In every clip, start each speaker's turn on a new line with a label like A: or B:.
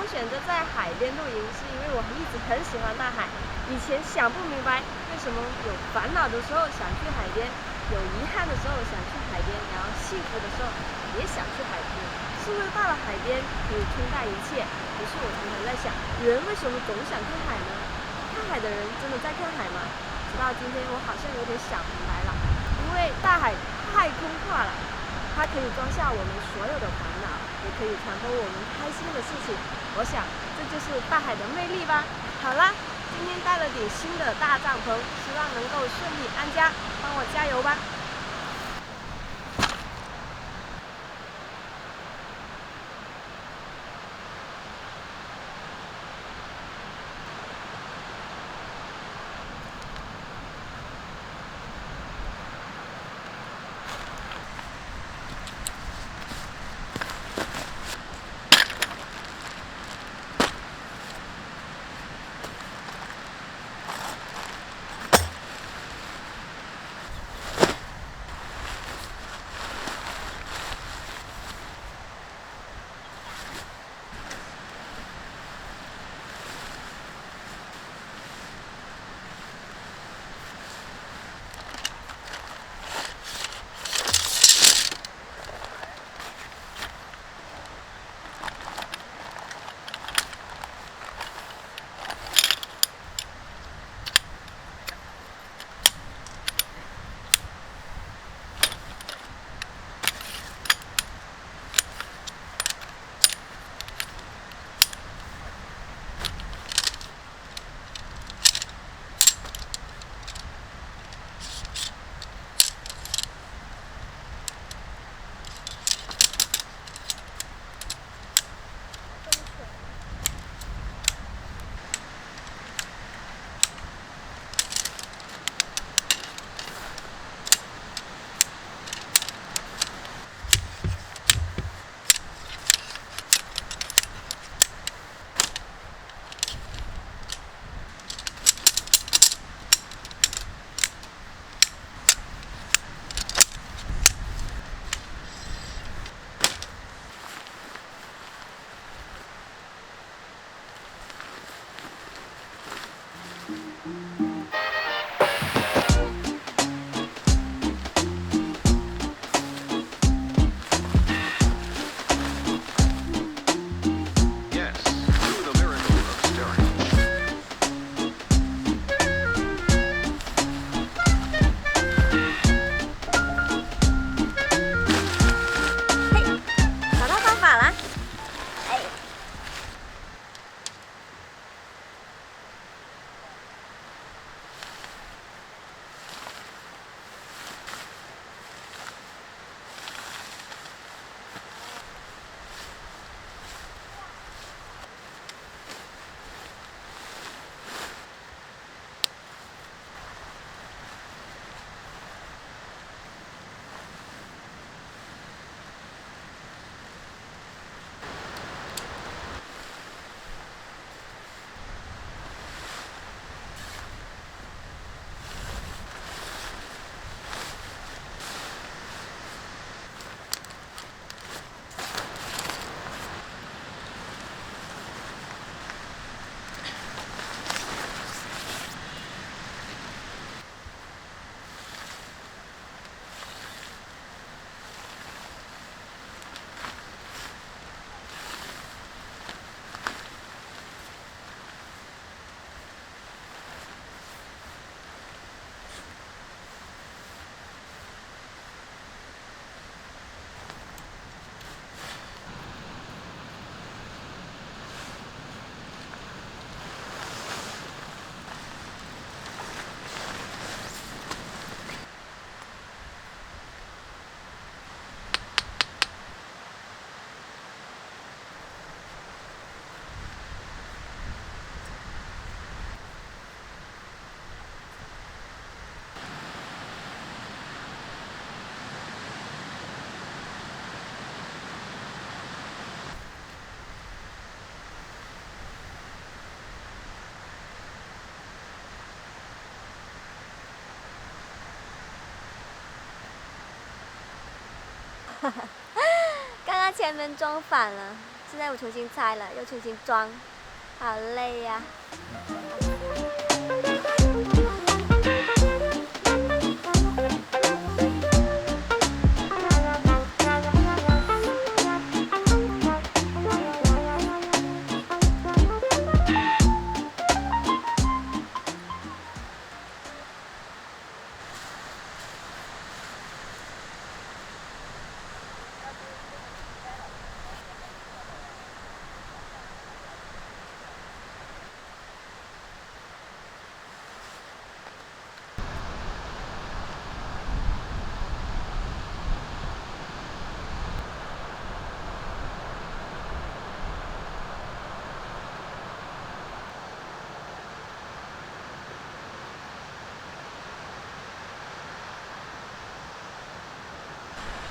A: 选择在海边露营，是因为我一直很喜欢大海。以前想不明白为什么有烦恼的时候想去海边，有遗憾的时候想去海边，然后幸福的时候也想去海边。是不是到了海边可以冲淡一切？于是我常常在想，人为什么总想看海呢？看海的人真的在看海吗？直到今天，我好像有点想明白了，因为大海太空旷了，它可以装下我们所有的烦恼，也可以传播我们开心的事情。我想，这就是大海的魅力吧。好啦，今天带了点新的大帐篷，希望能够顺利安家，帮我加油吧。
B: Yes, do the miracle of staring.
A: 嘿，找到方法啦！哎。刚刚前面装反了，现在我重新拆了，又重新装，好累呀、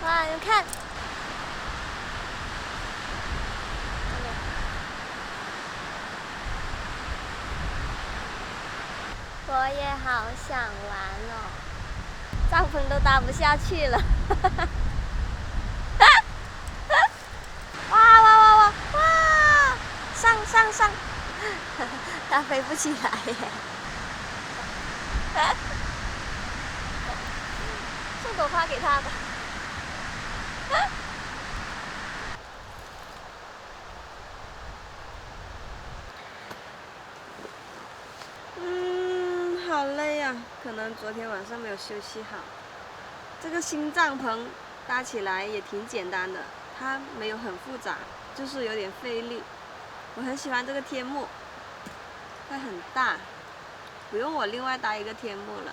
A: 哇，你们看，我也好想玩哦，帐篷都搭不下去了。哇哇哇哇哇！上，它飞不起来耶。送朵花给他吧。好累呀、可能昨天晚上没有休息好。这个新帐篷搭起来也挺简单的，它没有很复杂，就是有点费力。我很喜欢这个天幕，它很大，不用我另外搭一个天幕了。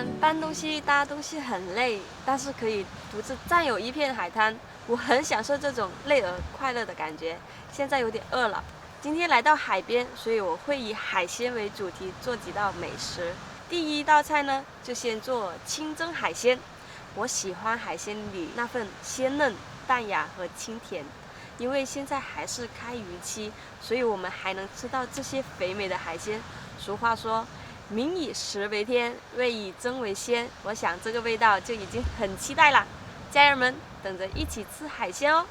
A: 然搬东西搭东西很累，但是可以独自占有一片海滩，我很享受这种累而快乐的感觉。现在有点饿了，今天来到海边，所以我会以海鲜为主题做几道美食。第一道菜呢，就先做清蒸海鲜。我喜欢海鲜里那份鲜嫩、淡雅和清甜。因为现在还是开渔期，所以我们还能吃到这些肥美的海鲜。俗话说，民以食为天，味以蒸为鲜。我想这个味道就已经很期待啦，家人们等着一起吃海鲜哦。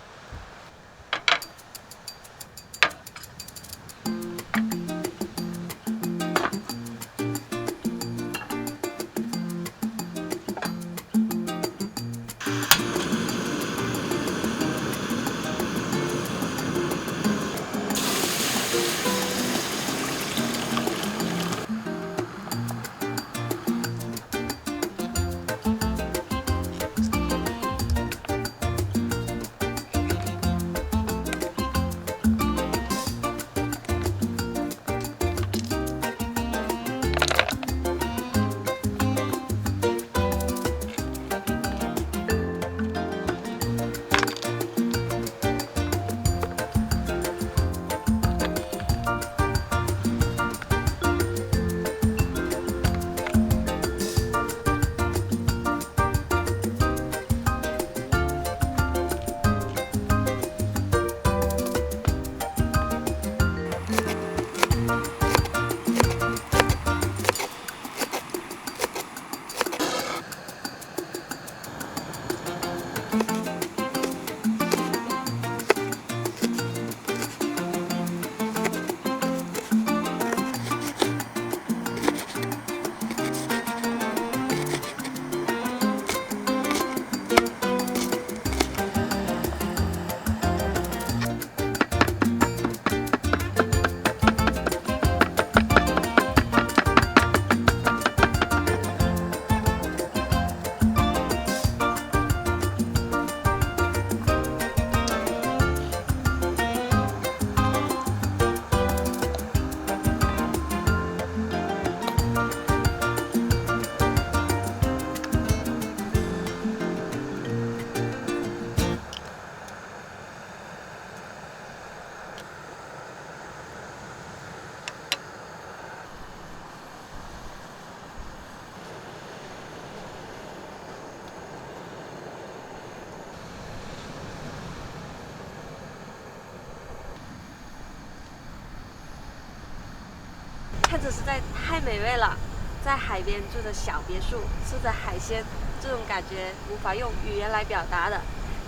A: 看着实在太美味了，在海边住着小别墅，吃着海鲜，这种感觉无法用语言来表达的，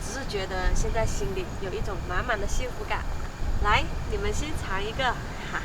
A: 只是觉得现在心里有一种满满的幸福感。来，你们先尝一个，哈。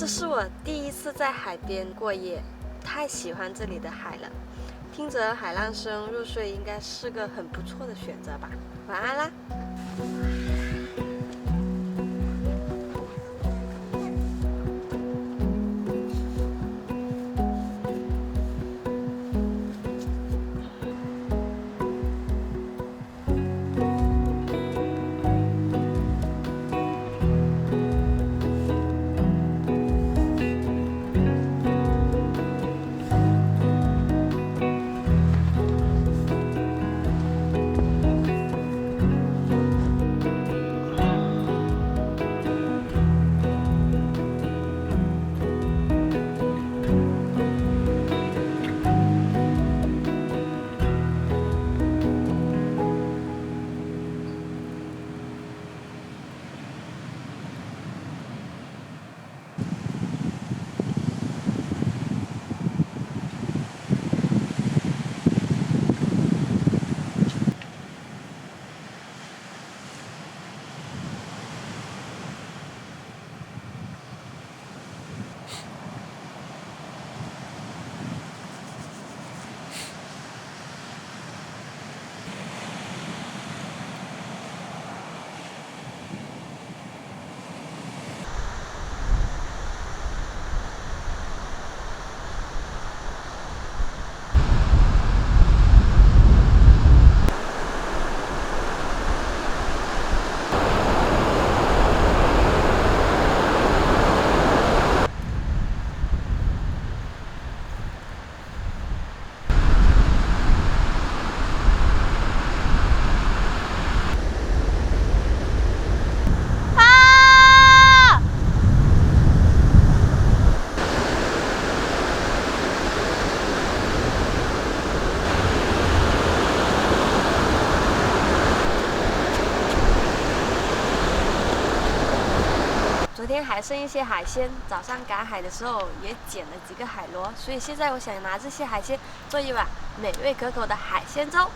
A: 这是我第一次在海边过夜，太喜欢这里的海了。听着海浪声入睡应该是个很不错的选择吧。晚安啦。昨天还剩一些海鲜，早上赶海的时候也捡了几个海螺，所以现在我想拿这些海鲜做一碗美味可口的海鲜粥。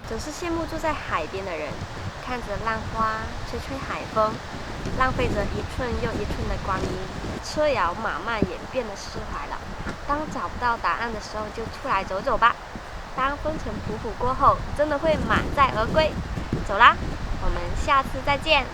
A: 总是羡慕住在海边的人，看着浪花，吹吹海风，浪费着一寸又一寸的光阴，车摇马慢也变得释怀了。当找不到答案的时候，就出来走走吧。当风尘仆仆过后，真的会满载而归。走啦，我们下次再见。